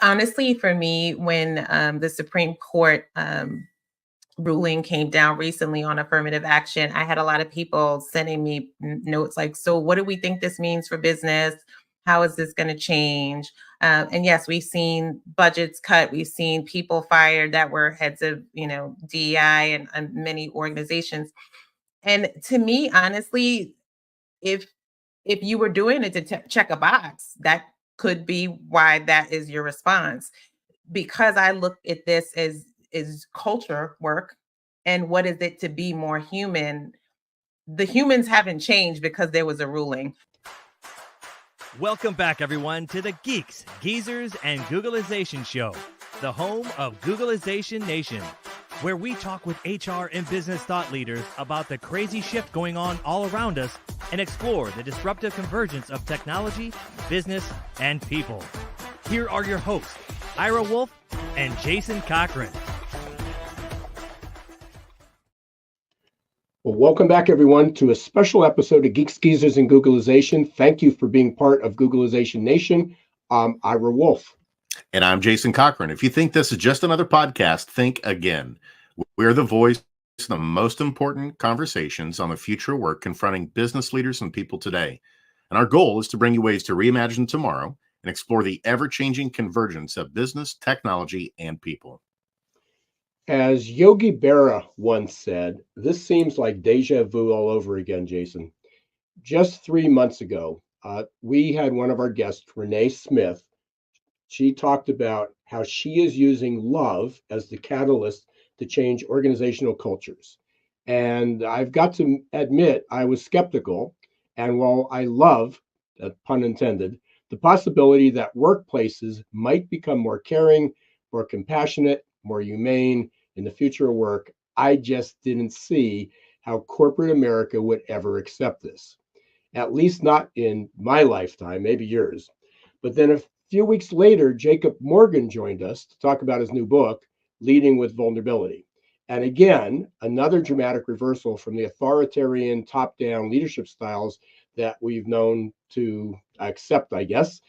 Honestly, for me, when the Supreme Court ruling came down recently on affirmative action, I had a lot of people sending me notes like, so what do we think this means for business? How is this going to change? And yes, we've seen budgets cut. We've seen people fired that were heads of, DEI and many organizations. And to me, honestly, if if you were doing it to check a box, that could be why that is your response. Because I look at this as is culture work, and what is it to be more human? The humans haven't changed because there was a ruling. Welcome back, everyone, to the Geeks, Geezers, and Googleization Show, the home of Googleization Nation, where we talk with HR and business thought leaders about the crazy shift going on all around us and explore the disruptive convergence of technology, business, and people. Here are your hosts, Ira Wolf and Jason Cochran. Well, welcome back, everyone, to a special episode of Geeks, Geezers, and Googleization. Thank you for being part of Googleization Nation. I'm Ira Wolf. And I'm Jason Cochran. If you think this is just another podcast, think again. We're the voice of the most important conversations on the future of work confronting business leaders and people today. And our goal is to bring you ways to reimagine tomorrow and explore the ever-changing convergence of business, technology, and people. As Yogi Berra once said, this seems like deja vu all over again, Jason. Just 3 months ago, we had one of our guests, Renee Smith. She talked about how she is using love as the catalyst to change organizational cultures. And I've got to admit, I was skeptical. And while I love, pun intended, the possibility that workplaces might become more caring, more compassionate, more humane in the future of work, I just didn't see how corporate America would ever accept this. At least not in my lifetime, maybe yours. But then a few weeks later, Jacob Morgan joined us to talk about his new book, Leading with Vulnerability. And again, another dramatic reversal from the authoritarian top-down leadership styles that we've known to accept, I guess.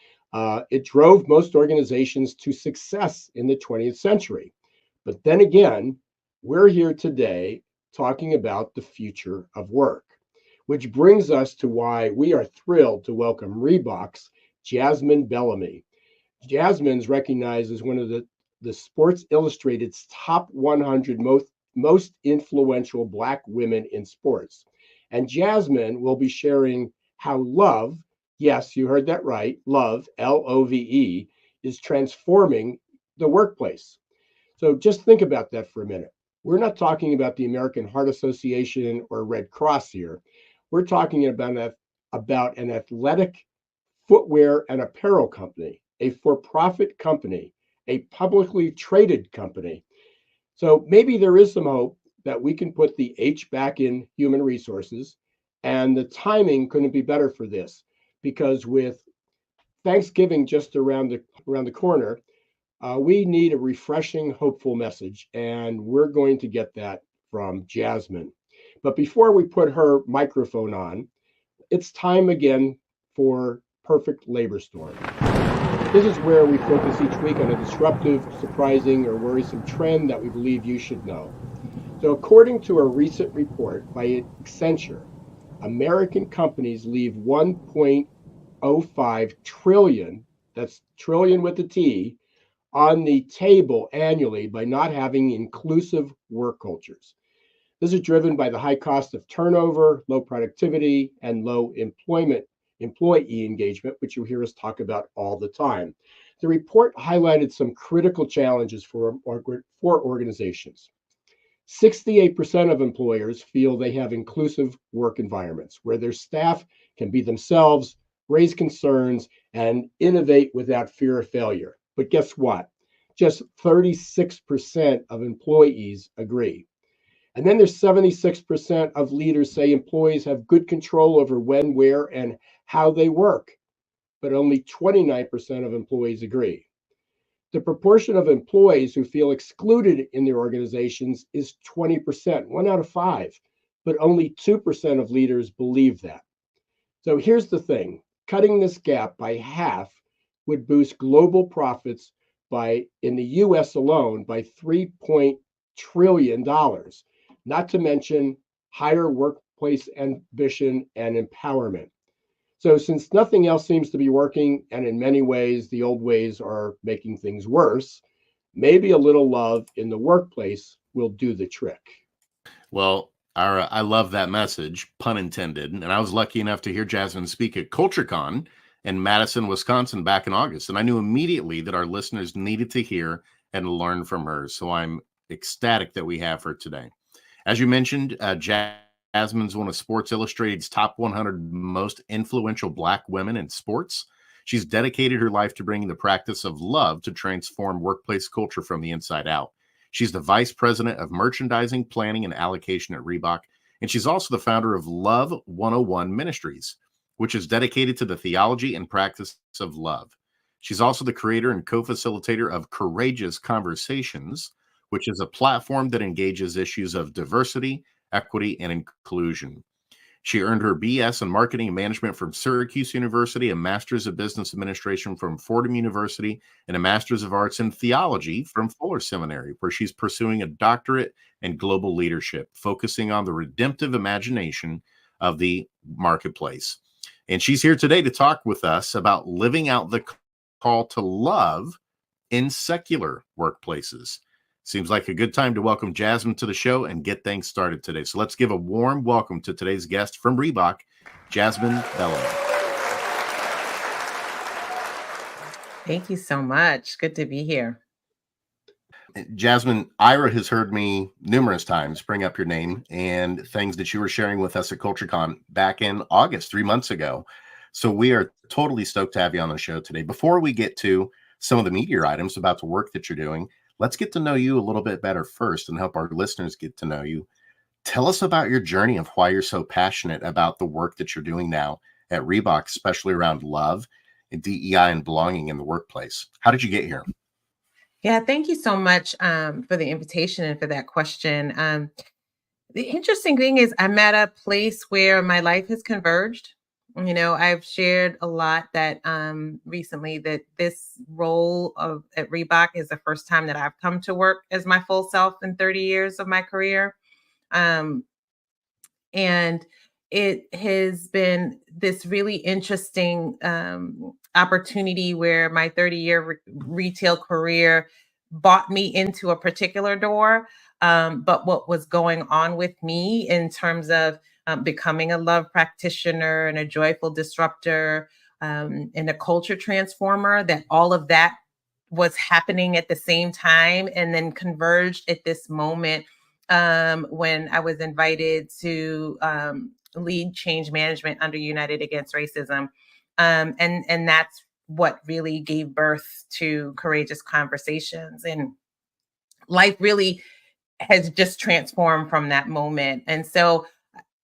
It drove most organizations to success in the 20th century. But then again, we're here today talking about the future of work, which brings us to why we are thrilled to welcome Reebok's Jasmine Bellamy. Jasmine's recognized as one of the Sports Illustrated's top 100 most influential Black women in sports. And Jasmine will be sharing how love, yes, you heard that right, love, Love, is transforming the workplace. So just think about that for a minute. We're not talking about the American Heart Association or Red Cross here. We're talking about an athletic footwear and apparel company, a for-profit company, a publicly traded company. So maybe there is some hope that we can put the H back in human resources, and the timing couldn't be better for this, because with Thanksgiving just around the corner, we need a refreshing, hopeful message, and we're going to get that from Jasmine. But before we put her microphone on, it's time again for Perfect Labor Storm. This is where we focus each week on a disruptive, surprising, or worrisome trend that we believe you should know. So according to a recent report by Accenture, American companies leave 1.05 trillion, that's trillion with a T, on the table annually by not having inclusive work cultures. This is driven by the high cost of turnover, low productivity, and low employee engagement, which you hear us talk about all the time. The report highlighted some critical challenges for organizations. 68% of employers feel they have inclusive work environments where their staff can be themselves, raise concerns, and innovate without fear of failure. But guess what? Just 36% of employees agree. And then there's 76% of leaders say employees have good control over when, where, and how they work. But only 29% of employees agree. The proportion of employees who feel excluded in their organizations is 20%, 1 out of 5. But only 2% of leaders believe that. So here's the thing. Cutting this gap by half would boost global profits in the US alone by $3 trillion, not to mention higher workplace ambition and empowerment. So since nothing else seems to be working, and in many ways the old ways are making things worse, maybe a little love in the workplace will do the trick. Well, Ira, I love that message, pun intended. And I was lucky enough to hear Jasmine speak at CultureCon in Madison, Wisconsin back in August. And I knew immediately that our listeners needed to hear and learn from her. So I'm ecstatic that we have her today. As you mentioned, Jasmine's one of Sports Illustrated's top 100 most influential Black women in sports. She's dedicated her life to bringing the practice of love to transform workplace culture from the inside out. She's the vice president of merchandising, planning, and allocation at Reebok. And she's also the founder of Love 101 Ministries, which is dedicated to the theology and practice of love. She's also the creator and co-facilitator of Courageous Conversations, which is a platform that engages issues of diversity, equity, and inclusion. She earned her BS in Marketing and Management from Syracuse University, a Master's of Business Administration from Fordham University, and a Master's of Arts in Theology from Fuller Seminary, where she's pursuing a doctorate in global leadership, focusing on the redemptive imagination of the marketplace. And she's here today to talk with us about living out the call to love in secular workplaces. Seems like a good time to welcome Jasmine to the show and get things started today. So let's give a warm welcome to today's guest from Reebok, Jasmine Bellamy. Thank you so much. Good to be here. Jasmine, Ira has heard me numerous times bring up your name and things that you were sharing with us at CultureCon back in August, 3 months ago. So we are totally stoked to have you on the show today. Before we get to some of the meatier items about the work that you're doing, let's get to know you a little bit better first and help our listeners get to know you. Tell us about your journey of why you're so passionate about the work that you're doing now at Reebok, especially around love and DEI and belonging in the workplace. How did you get here? Yeah, thank you so much for the invitation and for that question. The interesting thing is I'm at a place where my life has converged. You know, I've shared a lot that recently that this role at Reebok is the first time that I've come to work as my full self in 30 years of my career. And it has been this really interesting opportunity where my 30-year retail career brought me into a particular door. But what was going on with me in terms of becoming a love practitioner and a joyful disruptor and a culture transformer, that all of that was happening at the same time and then converged at this moment when I was invited to lead change management under United Against Racism. And that's what really gave birth to Courageous Conversations. And life really has just transformed from that moment. And so,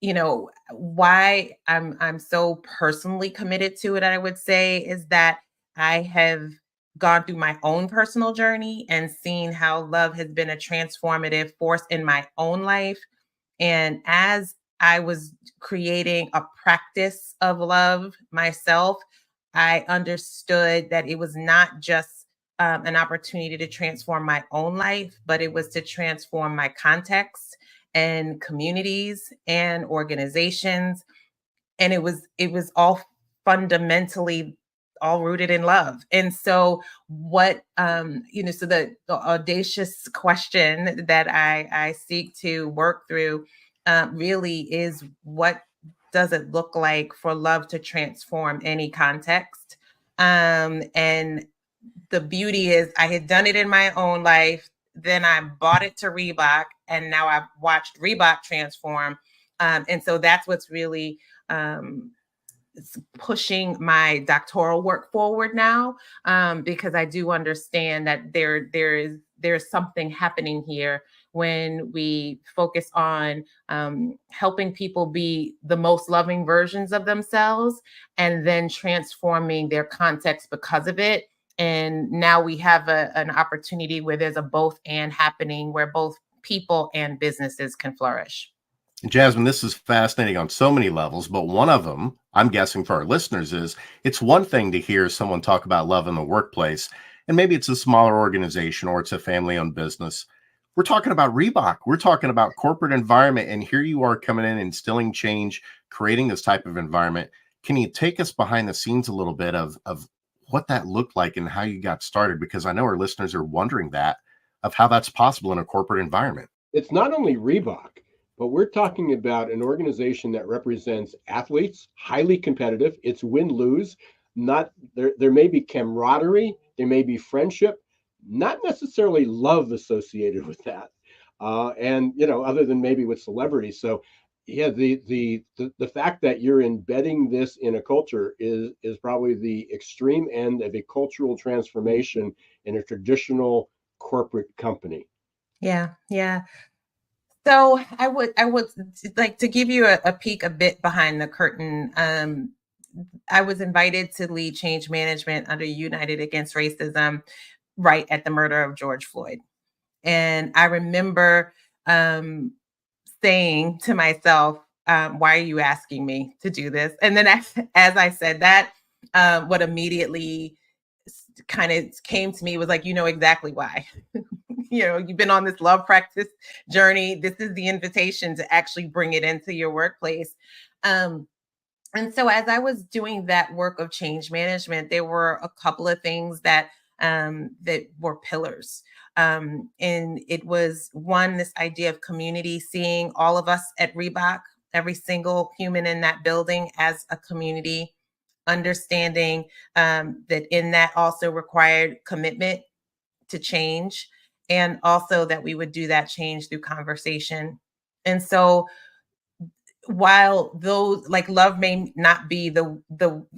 you know, why I'm so personally committed to it, I would say, is that I have gone through my own personal journey and seen how love has been a transformative force in my own life. And as I was creating a practice of love myself, I understood that it was not just an opportunity to transform my own life, but it was to transform my context and communities and organizations. And it was all fundamentally all rooted in love. And so what, so the audacious question that I seek to work through really is, what does it look like for love to transform any context? And the beauty is I had done it in my own life. Then I bought it to Reebok, and now I've watched Reebok transform. And so that's what's really pushing my doctoral work forward now, because I do understand that there's something happening here when we focus on helping people be the most loving versions of themselves and then transforming their context because of it. And now we have an opportunity where there's a both and happening, where both people and businesses can flourish. Jasmine, this is fascinating on so many levels, but one of them, I'm guessing for our listeners, is it's one thing to hear someone talk about love in the workplace, and maybe it's a smaller organization or it's a family-owned business. We're talking about Reebok. We're talking about corporate environment, and here you are coming in, instilling change, creating this type of environment. Can you take us behind the scenes a little bit of what that looked like and how you got started? Because I know our listeners are wondering that, of how that's possible in a corporate environment. It's not only Reebok, but we're talking about an organization that represents athletes, highly competitive. It's win-lose. Not there may be camaraderie, there may be friendship, not necessarily love associated with that. And other than maybe with celebrities. So yeah, the fact that you're embedding this in a culture is probably the extreme end of a cultural transformation in a traditional corporate company. Yeah, yeah. So I would like to give you a peek a bit behind the curtain. I was invited to lead change management under United Against Racism right at the murder of George Floyd. And I remember saying to myself, why are you asking me to do this? And then as I said that, what immediately kind of came to me was like, you know exactly why. You've been on this love practice journey. This is the invitation to actually bring it into your workplace. And so as I was doing that work of change management, there were a couple of things that were pillars. And it was one, this idea of community, seeing all of us at Reebok, every single human in that building as a community, understanding that in that also required commitment to change, and also that we would do that change through conversation. And so while those, like, love may not be the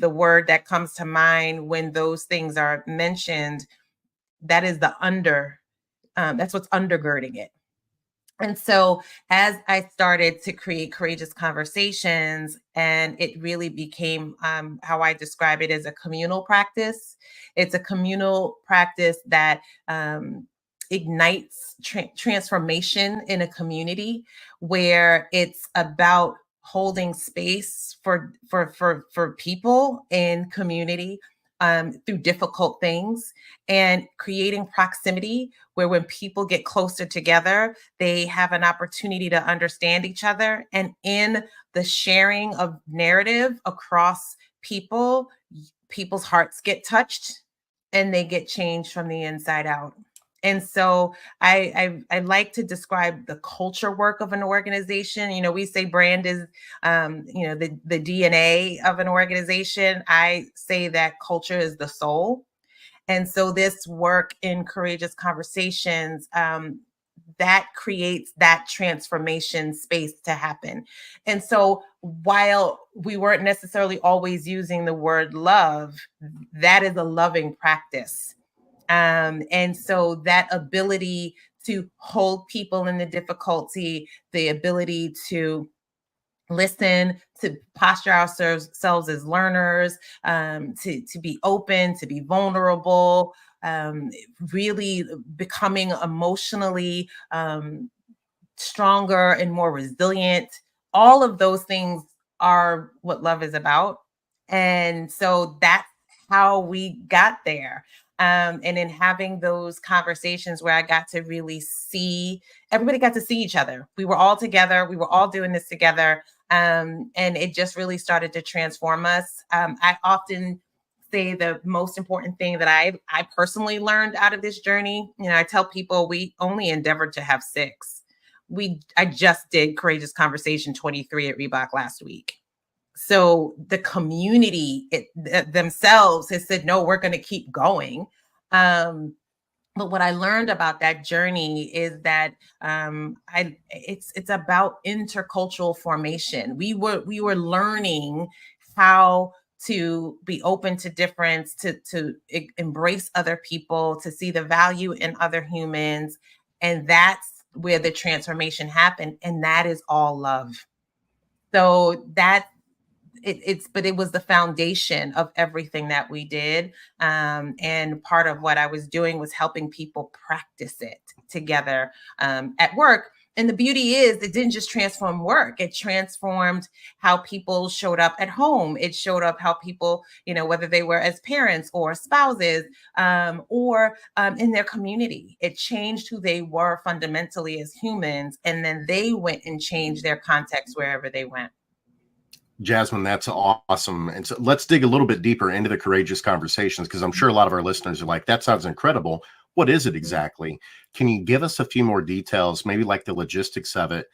word that comes to mind when those things are mentioned, that is that's what's undergirding it. And so as I started to create courageous conversations, and it really became how I describe it as a communal practice. It's a communal practice that ignites transformation in a community, where it's about holding space for people in community through difficult things, and creating proximity where when people get closer together, they have an opportunity to understand each other. And in the sharing of narrative across people's hearts get touched and they get changed from the inside out. And so I like to describe the culture work of an organization. We say brand is, the DNA of an organization. I say that culture is the soul. And so this work in courageous conversations, that creates that transformation space to happen. And so while we weren't necessarily always using the word love, that is a loving practice. And so that ability to hold people in the difficulty, the ability to listen, to posture ourselves as learners, to be open, to be vulnerable, really becoming emotionally stronger and more resilient. All of those things are what love is about. And so that's how we got there. And in having those conversations where I got to really see, everybody got to see each other. We were all together. We were all doing this together. And it just really started to transform us. I often say the most important thing that I personally learned out of this journey, I tell people we only endeavored to have 6. I just did Courageous Conversation 23 at Reebok last week. So the community themselves has said, no, we're going to keep going. But what I learned about that journey is that it's about intercultural formation. We were learning how to be open to difference, to embrace other people, to see the value in other humans, and that's where the transformation happened. And that is all love. So that it was the foundation of everything that we did. And part of what I was doing was helping people practice it together at work. And the beauty is it didn't just transform work, it transformed how people showed up at home. It showed up how people, whether they were as parents or spouses, or in their community. It changed who they were fundamentally as humans. And then they went and changed their context wherever they went. Jasmine, that's awesome. And so let's dig a little bit deeper into the courageous conversations, because I'm sure a lot of our listeners are like, that sounds incredible. What is it exactly? Can you give us a few more details, maybe like the logistics of it?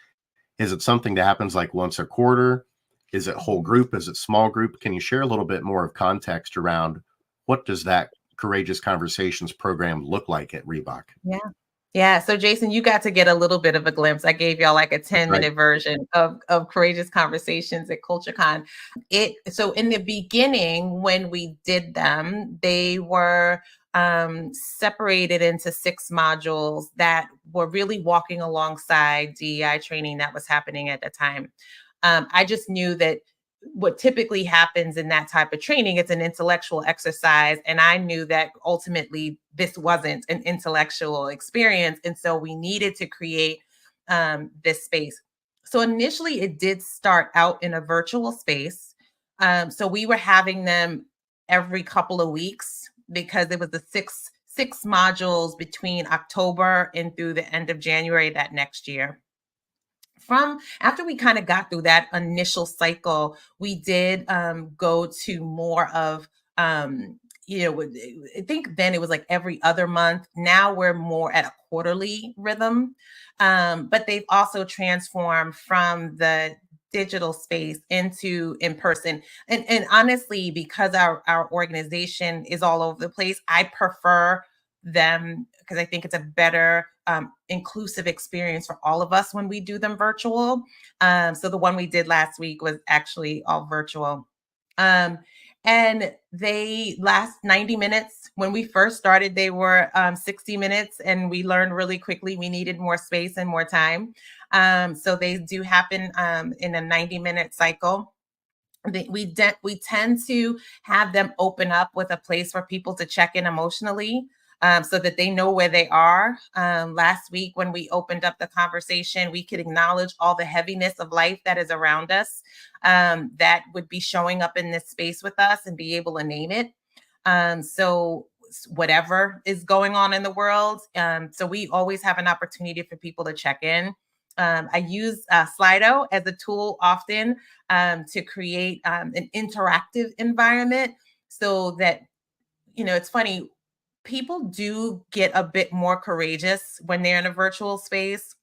Is it something that happens like once a quarter? Is it whole group? Is it small group? Can you share a little bit more of context around what does that Courageous Conversations program look like at Reebok? Yeah. So Jason, you got to get a little bit of a glimpse. I gave y'all like a 10-minute version of Courageous Conversations at CultureCon. So in the beginning, when we did them, they were separated into 6 modules that were really walking alongside DEI training that was happening at the time. I just knew that what typically happens in that type of training, it's an intellectual exercise. And I knew that ultimately this wasn't an intellectual experience. And so we needed to create this space. So initially it did start out in a virtual space. So we were having them every couple of weeks because it was the six modules between October and through the end of January that next year. After we kind of got through that initial cycle, we did go to more of, I think then it was like every other month. Now we're more at a quarterly rhythm, but they've also transformed from the digital space into in person. And honestly, because our organization is all over the place, I prefer them because I think it's a better inclusive experience for all of us when we do them virtual. So the one we did last week was actually all virtual. And they last 90 minutes. When we first started, they were 60 minutes, and we learned really quickly we needed more space and more time. So they do happen in a 90-minute cycle. We tend to have them open up with a place for people to check in emotionally. So that they know where they are. Last week, when we opened up the conversation, we could acknowledge all the heaviness of life that is around us that would be showing up in this space with us and be able to name it. So whatever is going on in the world. So we always have an opportunity for people to check in. I use Slido as a tool often to create an interactive environment so that, it's funny, people do get a bit more courageous when they're in a virtual space,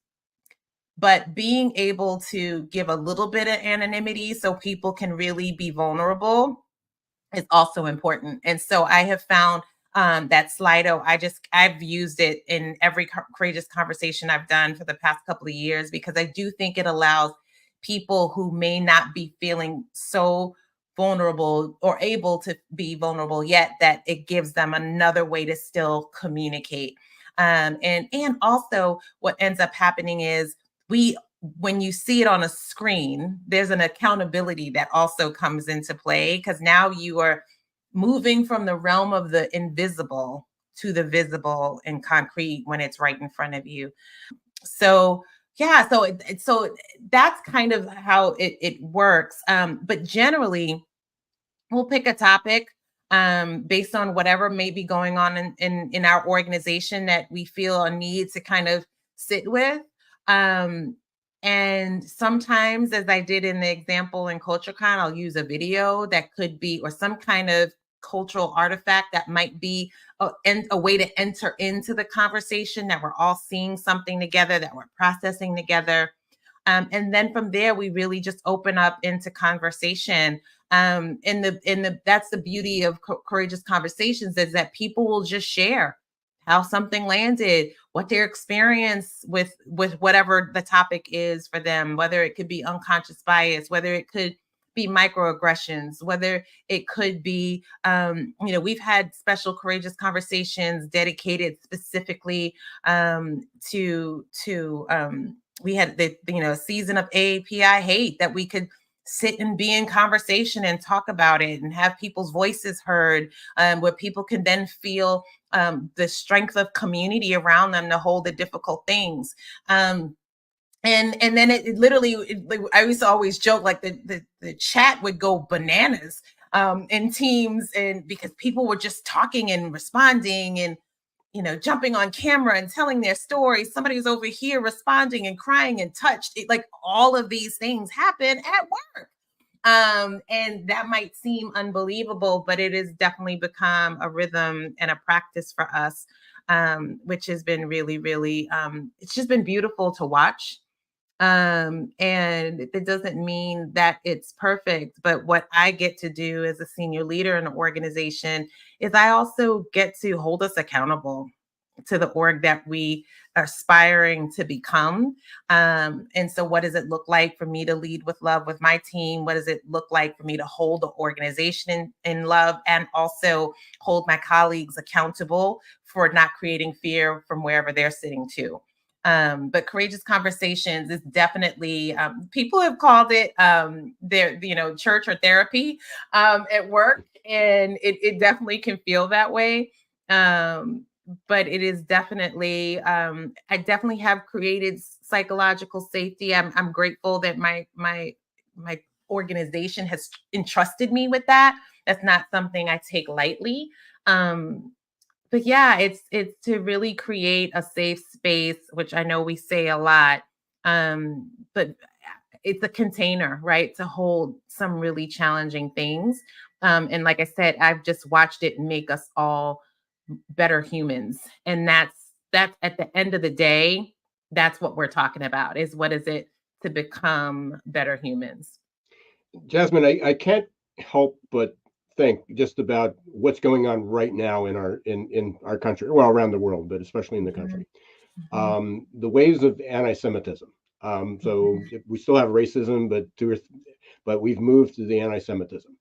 but being able to give a little bit of anonymity so people can really be vulnerable is also important. And so I have found that Slido, I've used it in every courageous conversation I've done for the past couple of years, because I do think it allows people who may not be feeling so vulnerable or able to be vulnerable yet, that it gives them another way to still communicate. And also what ends up happening is when you see it on a screen, there's an accountability that also comes into play, because now you are moving from the realm of the invisible to the visible and concrete when it's right in front of you. So yeah, so that's kind of how it works. But generally, we'll pick a topic based on whatever may be going on in our organization that we feel a need to kind of sit with. And sometimes, as I did in the example in CultureCon, I'll use a video that could be, or some kind of cultural artifact that might be a way to enter into the conversation, that we're all seeing something together, that we're processing together. And then from there, we really just open up into conversation. That's the beauty of Courageous Conversations, is that people will just share how something landed, what their experience with whatever the topic is for them, whether it could be unconscious bias, whether it could be microaggressions, whether it could be, we've had special Courageous Conversations dedicated specifically to we had the season of AAPI hate, that we could sit and be in conversation and talk about it and have people's voices heard, where people can then feel the strength of community around them to hold the difficult things. And then it literally, like, I used to always joke, like the chat would go bananas in teams, and because people were just talking and responding and jumping on camera and telling their story. Somebody was over here responding and crying and touched. Like all of these things happen at work. And that might seem unbelievable, but it has definitely become a rhythm and a practice for us, which has been really, really, it's just been beautiful to watch. And it doesn't mean that it's perfect, but what I get to do as a senior leader in an organization is I also get to hold us accountable to the org that we are aspiring to become. And so what does it look like for me to lead with love with my team? What does it look like for me to hold the organization in love and also hold my colleagues accountable for not creating fear from wherever they're sitting too? But courageous conversations is definitely, people have called it their, church or therapy at work, and it definitely can feel that way. But it is definitely, I definitely have created psychological safety. I'm grateful that my organization has entrusted me with that. That's not something I take lightly. But yeah, it's to really create a safe space, which I know we say a lot, but it's a container, right, to hold some really challenging things. And like I said, I've just watched it make us all better humans, and that's at the end of the day, that's what we're talking about. Is what is it to become better humans? Jasmine, I can't help but think just about what's going on right now in our country, well, around the world, but especially in the Mhm, country. mhm, The waves of anti-Semitism. So mhm, we still have racism, but we've moved to the anti-Semitism.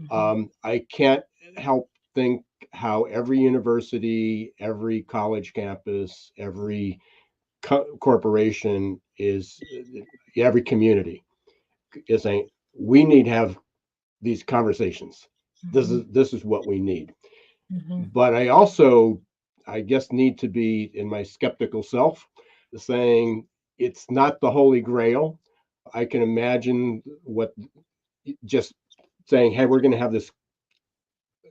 mhm, I can't help think how every university, every college campus, every corporation every community is saying we need to have these conversations. mhm, This is what we need. mhm, But I also, I guess, need to be in my skeptical self, saying it's not the holy grail. I can imagine what just saying, hey, we're going to have this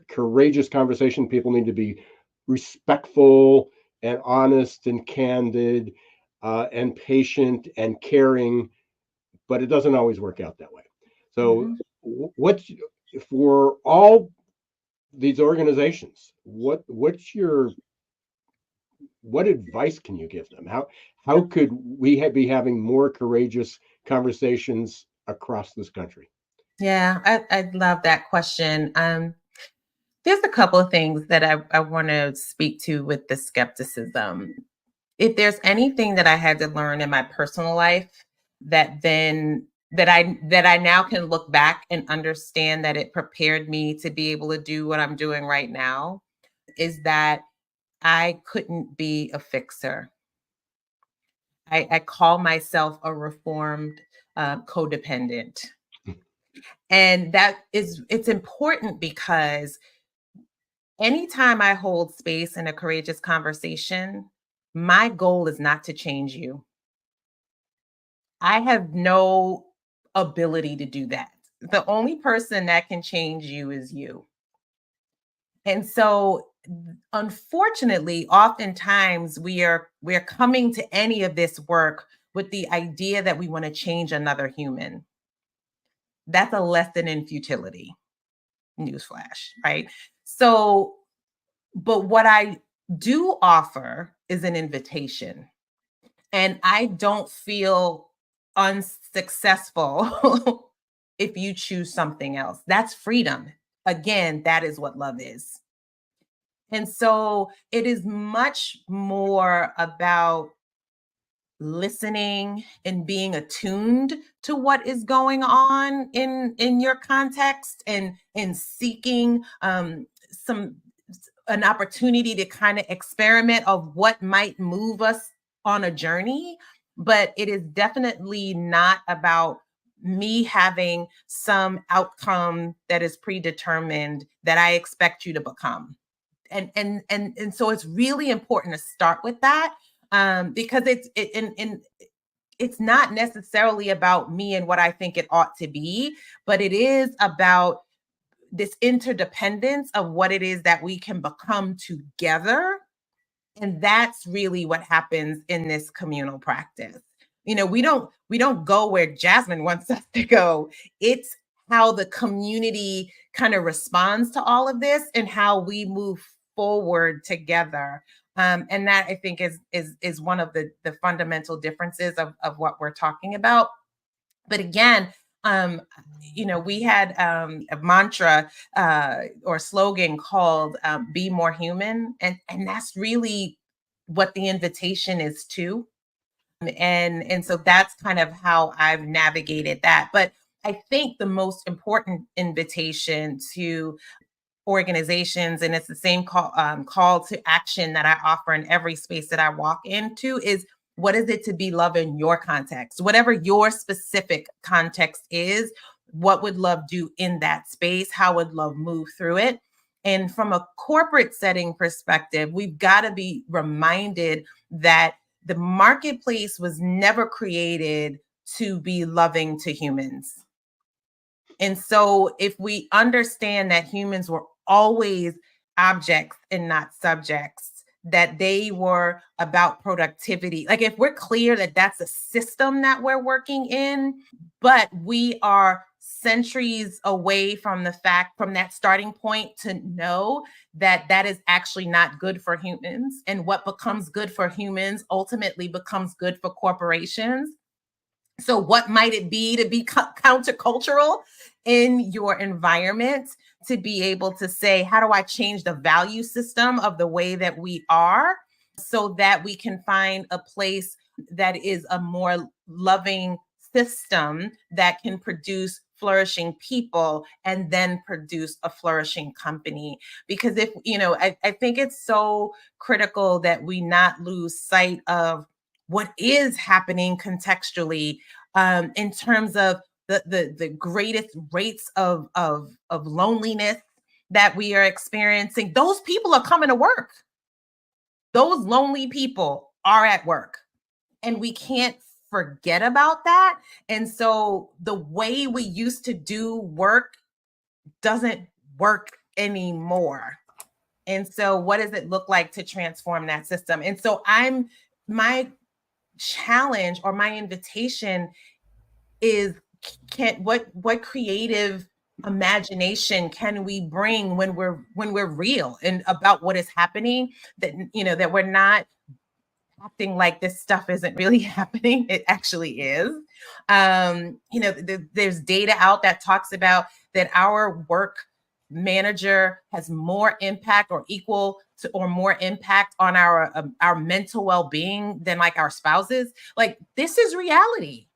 courageous conversation. People need to be respectful and honest and candid and patient and caring, but it doesn't always work out that way. So, mhm. what's for all these organizations? What advice can you give them? How could we be having more courageous conversations across this country? Yeah, I love that question. There's a couple of things that I want to speak to with the skepticism. If there's anything that I had to learn in my personal life that I now can look back and understand that it prepared me to be able to do what I'm doing right now, is that I couldn't be a fixer. I call myself a reformed codependent. And it's important because anytime I hold space in a courageous conversation, my goal is not to change you. I have no ability to do that. The only person that can change you is you. And so unfortunately, oftentimes we're coming to any of this work with the idea that we want to change another human. That's a lesson in futility. Newsflash, right? So, but what I do offer is an invitation. And I don't feel unsuccessful if you choose something else. That's freedom. Again, that is what love is. And so it is much more about listening and being attuned to what is going on in your context, and seeking some an opportunity to kind of experiment of what might move us on a journey. But it is definitely not about me having some outcome that is predetermined that I expect you to become. And so it's really important to start with that, because it's it, and it's not necessarily about me and what I think it ought to be, but it is about this interdependence of what it is that we can become together. And that's really what happens in this communal practice. We don't go where Jasmine wants us to go. It's how the community kind of responds to all of this and how we move forward together. And that, I think, is one of the fundamental differences of what we're talking about. But again, we had a mantra or slogan called "Be More Human," and that's really what the invitation is to. And so that's kind of how I've navigated that. But I think the most important invitation to organizations, and it's the same call to action that I offer in every space that I walk into, is what is it to be love in your context? Whatever your specific context is, what would love do in that space? How would love move through it? And from a corporate setting perspective, we've got to be reminded that the marketplace was never created to be loving to humans. And so if we understand that humans were always objects and not subjects, that they were about productivity, like if we're clear that that's a system that we're working in, but we are centuries away from that starting point to know that that is actually not good for humans, and what becomes good for humans ultimately becomes good for corporations. So what might it be to be countercultural in your environment, to be able to say, how do I change the value system of the way that we are, so that we can find a place that is a more loving system that can produce flourishing people and then produce a flourishing company? Because I think it's so critical that we not lose sight of what is happening contextually, in terms of the greatest rates of loneliness that we are experiencing. Those people are coming to work. Those lonely people are at work, and we can't forget about that. And so the way we used to do work doesn't work anymore. And so what does it look like to transform that system? And so my challenge, or my invitation, is what creative imagination can we bring when we're real and about what is happening, that we're not acting like this stuff isn't really happening. It actually is. There's data out that talks about that our work manager has more impact, or equal to or more impact on our mental well-being than like our spouses. Like, this is reality.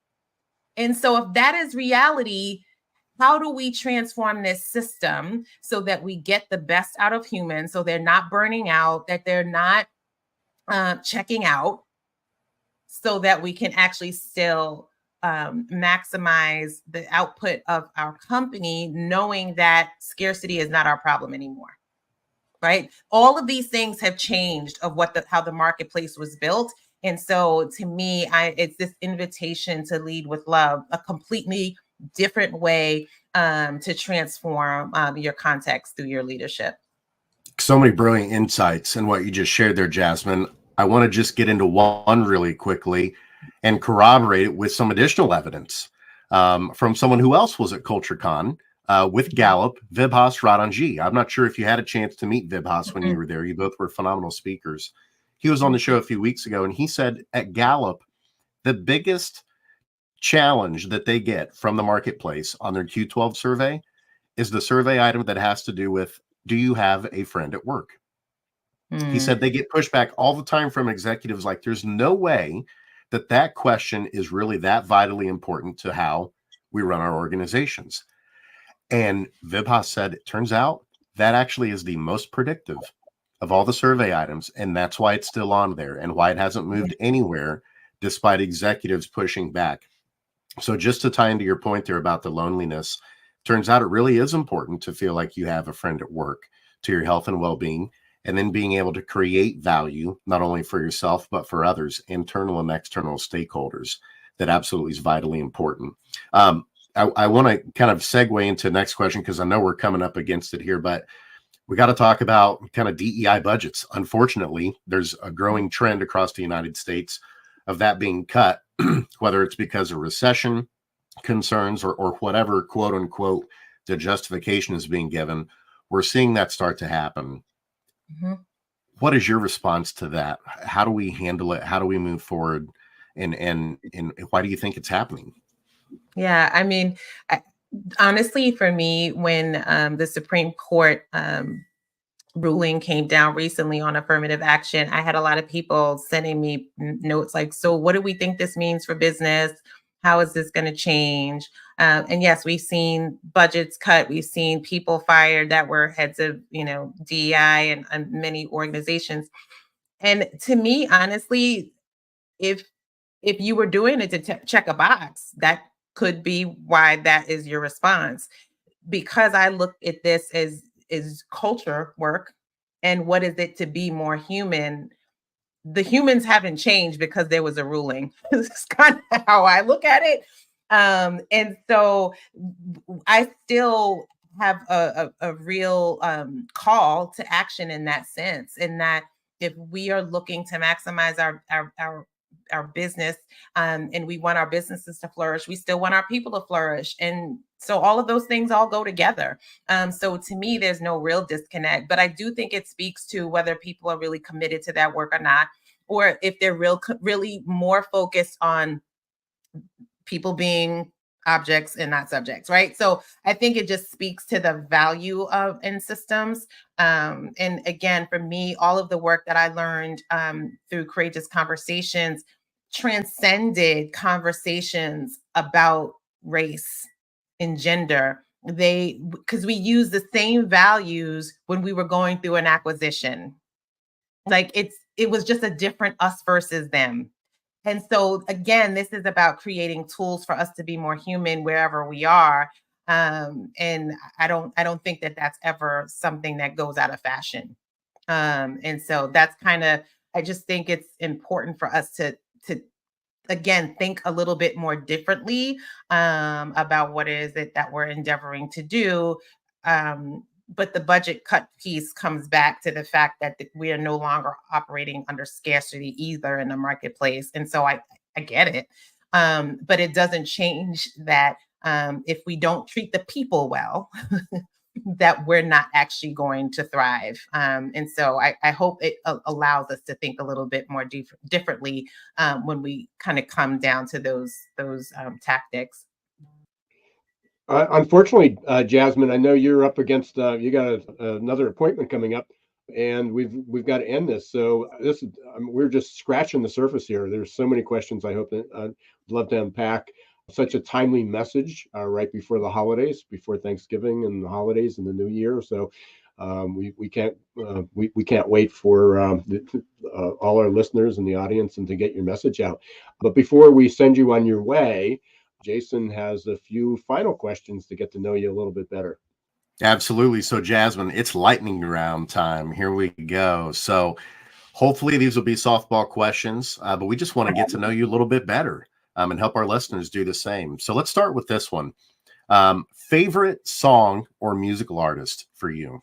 And so if that is reality, how do we transform this system so that we get the best out of humans, so they're not burning out, that they're not checking out, so that we can actually still maximize the output of our company, knowing that scarcity is not our problem anymore, right? All of these things have changed of how the marketplace was built. And so to me, it's this invitation to lead with love, a completely different way to transform your context through your leadership. So many brilliant insights in what you just shared there, Jasmine. I want to just get into one really quickly and corroborate it with some additional evidence from someone who else was at CultureCon with Gallup, Vibhas Radanji. I'm not sure if you had a chance to meet Vibhas when you were there. You both were phenomenal speakers. He was on the show a few weeks ago, and he said at Gallup, the biggest challenge that they get from the marketplace on their Q12 survey is the survey item that has to do with, do you have a friend at work? He said they get pushback all the time from executives, like, there's no way that question is really that vitally important to how we run our organizations. And Vibhas said, it turns out that actually is the most predictive of all the survey items. And that's why it's still on there, and why it hasn't moved anywhere despite executives pushing back. So just to tie into your point there about the loneliness, turns out it really is important to feel like you have a friend at work, to your health and well-being, and then being able to create value, not only for yourself, but for others, internal and external stakeholders. that absolutely is vitally important. I want to kind of segue into the next question because I know we're coming up against it here, but we got to talk about kind of DEI budgets. Unfortunately, there's a growing trend across the United States of that being cut, whether it's because of recession concerns or whatever, quote unquote, the justification is being given. We're seeing that start to happen. Mhm. What is your response to that? How do we handle it? How do we move forward? And why do you think it's happening? Yeah, I mean, honestly, for me, when the Supreme Court ruling came down recently on affirmative action, I had a lot of people sending me notes like, so what do we think this means for business? How is this going to change? And yes, we've seen budgets cut. We've seen people fired that were heads of, DEI and many organizations. And to me, honestly, if you were doing it to check a box, that could be why that is your response. Because I look at this as is culture work, and what is it to be more human? The humans haven't changed because there was a ruling. It's kind of how I look at it. And so I still have a real call to action in that sense, in that if we are looking to maximize our business, and we want our businesses to flourish, we still want our people to flourish. And so all of those things all go together. So to me, there's no real disconnect, but I do think it speaks to whether people are really committed to that work or not, or if they're really more focused on people being objects and not subjects, right? So I think it just speaks to the value of in systems. And again, for me, all of the work that I learned through Courageous Conversations transcended conversations about race and gender. Because we use the same values when we were going through an acquisition. Like it was just a different us versus them. And so again, this is about creating tools for us to be more human wherever we are. And I don't think that that's ever something that goes out of fashion. And so that's kind of, I just think it's important for us to again think a little bit more differently about what is it that we're endeavoring to do. But the budget cut piece comes back to the fact that we are no longer operating under scarcity either in the marketplace. And so I get it. But it doesn't change that if we don't treat the people well, that we're not actually going to thrive. And so I hope it allows us to think a little bit more differently when we kind of come down to those tactics. Unfortunately, Jasmine, I know you're up against you got another appointment coming up, and we've got to end this. So this is we're just scratching the surface here. There's so many questions. I hope that I'd love to unpack. Such a timely message right before the holidays, before Thanksgiving and the holidays and the New Year. So we can't wait for all our listeners and the audience and to get your message out. But before we send you on your way, Jason has a few final questions to get to know you a little bit better. Absolutely. So, Jasmine, it's lightning round time. Here we go. So, hopefully, these will be softball questions, but we just want to get to know you a little bit better and help our listeners do the same. So, let's start with this one. Favorite song or musical artist for you?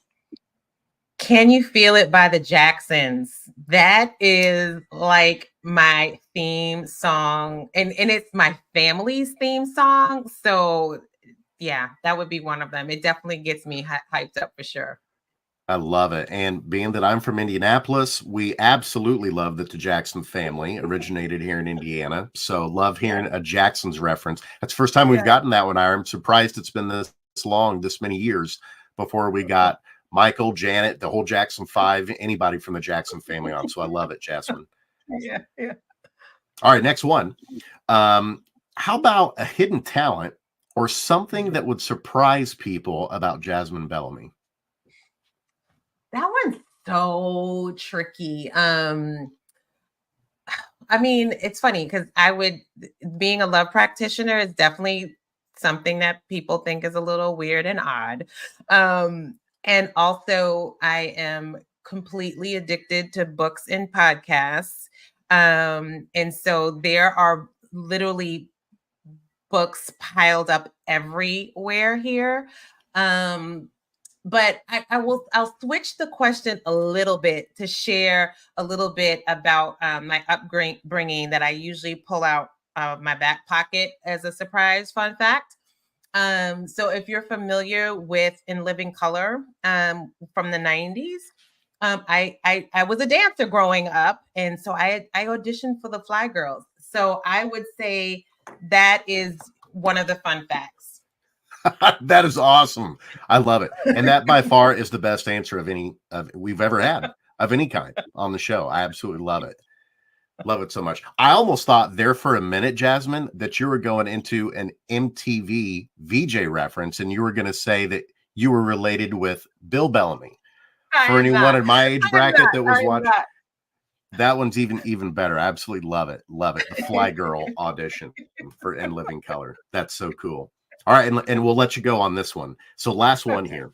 Can You Feel It by the Jacksons? That is like my theme song, and it's my family's theme song. So yeah, that would be one of them. It definitely gets me hyped up for sure. I love it. And being that I'm from Indianapolis, we absolutely love that the Jackson family originated here in Indiana. So love hearing a Jackson's reference. That's the first time we've gotten that one. I'm surprised it's been this long, this many years before we got Michael, Janet, the whole Jackson Five, anybody from the Jackson family on. So I love it, Jasmine. Yeah. All right, next one. How about a hidden talent or something that would surprise people about Jasmine Bellamy? That one's so tricky. I mean, it's funny because being a love practitioner is definitely something that people think is a little weird and odd. And also, I am completely addicted to books and podcasts. And so there are literally books piled up everywhere here. But I'll switch the question a little bit to share a little bit about my upbringing that I usually pull out of my back pocket as a surprise fun fact. So if you're familiar with In Living Color from the 90s, I was a dancer growing up, and so I auditioned for the Fly Girls. So I would say that is one of the fun facts. That is awesome. I love it. And that by far is the best answer of any of we've ever had of any kind on the show. I absolutely love it. Love it so much. I almost thought there for a minute, Jasmine, that you were going into an MTV VJ reference and you were going to say that you were related with Bill Bellamy. For anyone in my age bracket that was watching, that one's even better. I absolutely love it. Love it. The Fly Girl audition for In Living Color. That's so cool. All right, and we'll let you go on this one. So last one here.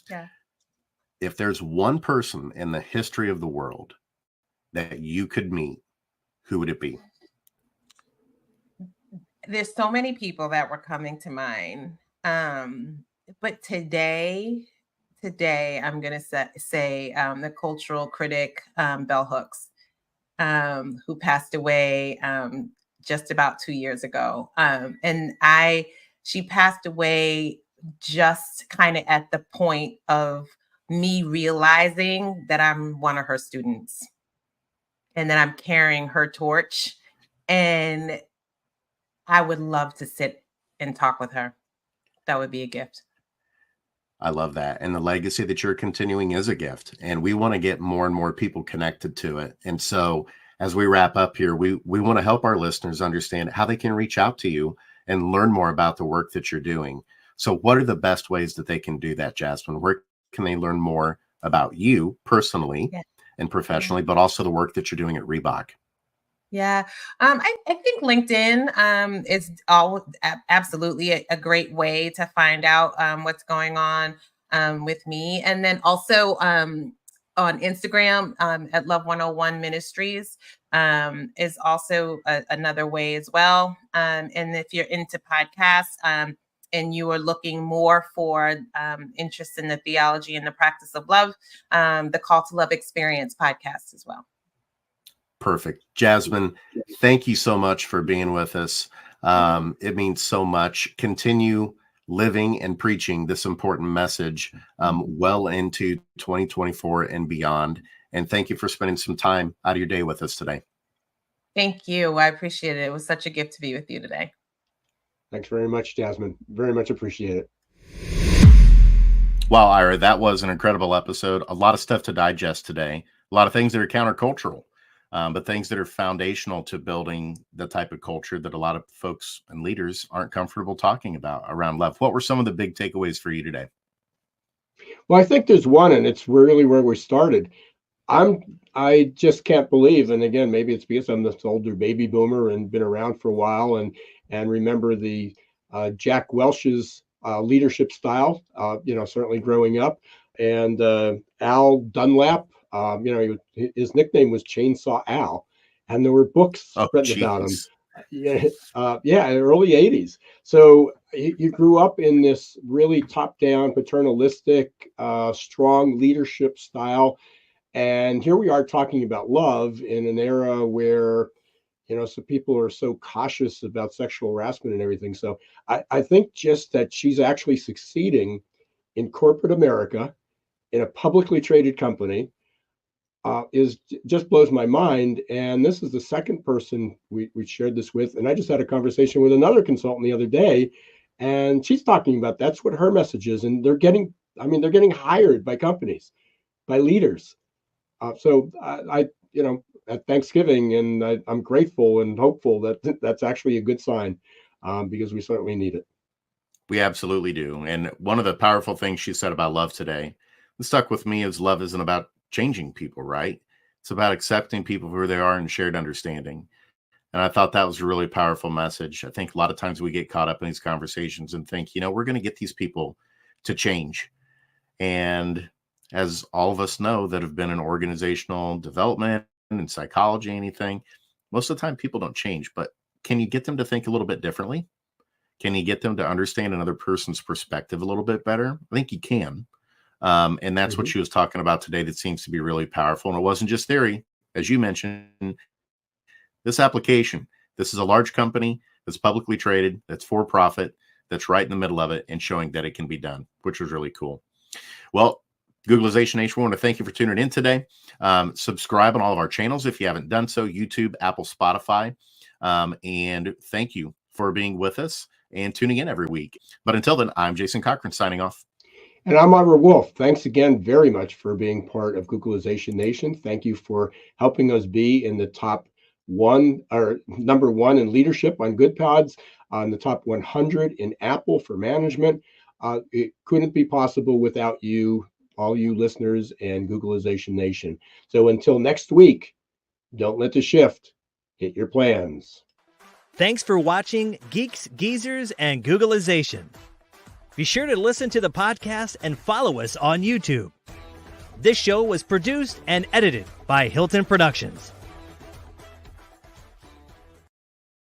Yeah. If there's one person in the history of the world that you could meet, who would it be? There's so many people that were coming to mind. But today I'm going to say the cultural critic, Bell Hooks, who passed away just about 2 years ago. She passed away just kind of at the point of me realizing that I'm one of her students and that I'm carrying her torch. And I would love to sit and talk with her. That would be a gift. I love that. And the legacy that you're continuing is a gift. And we want to get more and more people connected to it. And so as we wrap up here, we want to help our listeners understand how they can reach out to you and learn more about the work that you're doing. So what are the best ways that they can do that, Jasmine? Where can they learn more about you personally and professionally, but also the work that you're doing at Reebok? Yeah, I think LinkedIn is absolutely a great way to find out what's going on with me. And then also on Instagram at Love 101 Ministries is also another way as well. And if you're into podcasts and you are looking more for interest in the theology and the practice of love, the Call to Love Experience podcast as well. Perfect. Jasmine, thank you so much for being with us. It means so much. Continue living and preaching this important message well into 2024 and beyond. And thank you for spending some time out of your day with us today. Thank you. I appreciate it. It was such a gift to be with you today. Thanks very much, Jasmine. Very much appreciate it. Wow, Ira, that was an incredible episode. A lot of stuff to digest today. A lot of things that are countercultural. But things that are foundational to building the type of culture that a lot of folks and leaders aren't comfortable talking about around love. What were some of the big takeaways for you today? Well, I think there's one, and it's really where we started. I just can't believe, and again, maybe it's because I'm this older baby boomer and been around for a while and remember the Jack Welch's leadership style, certainly growing up, and Al Dunlap. His nickname was Chainsaw Al, and there were books written about him. Early 80s. So you grew up in this really top-down, paternalistic, strong leadership style, and here we are talking about love in an era where, so people are so cautious about sexual harassment and everything. So I think just that she's actually succeeding in corporate America, in a publicly traded company, is just blows my mind. And this is the second person we shared this with. And I just had a conversation with another consultant the other day, and she's talking about that's what her message is. And they're getting hired by companies, by leaders. So I at Thanksgiving, and I'm grateful and hopeful that that's actually a good sign because we certainly need it. We absolutely do. And one of the powerful things she said about love today, that stuck with me, is love isn't about changing people, right? It's about accepting people for who they are and shared understanding. And I thought that was a really powerful message. I think a lot of times we get caught up in these conversations and think, we're going to get these people to change. And as all of us know that have been in organizational development and psychology, anything, most of the time people don't change, but can you get them to think a little bit differently? Can you get them to understand another person's perspective a little bit better? I think you can. And that's what she was talking about today that seems to be really powerful. And it wasn't just theory. As you mentioned, this application, this is a large company that's publicly traded, that's for profit, that's right in the middle of it and showing that it can be done, which was really cool. Well, Googlization Nation, we want to thank you for tuning in today. Subscribe on all of our channels if you haven't done so, YouTube, Apple, Spotify. And thank you for being with us and tuning in every week. But until then, I'm Jason Cochran signing off. And I'm Ira Wolf. Thanks again very much for being part of Googlization Nation. Thank you for helping us be in the top number one in leadership on GoodPods, on the top 100 in Apple for management. It couldn't be possible without you, all you listeners, and Googlization Nation. So until next week, don't let the shift hit your plans. Thanks for watching Geeks, Geezers, and Googlization. Be sure to listen to the podcast and follow us on YouTube. This show was produced and edited by Hilton Productions.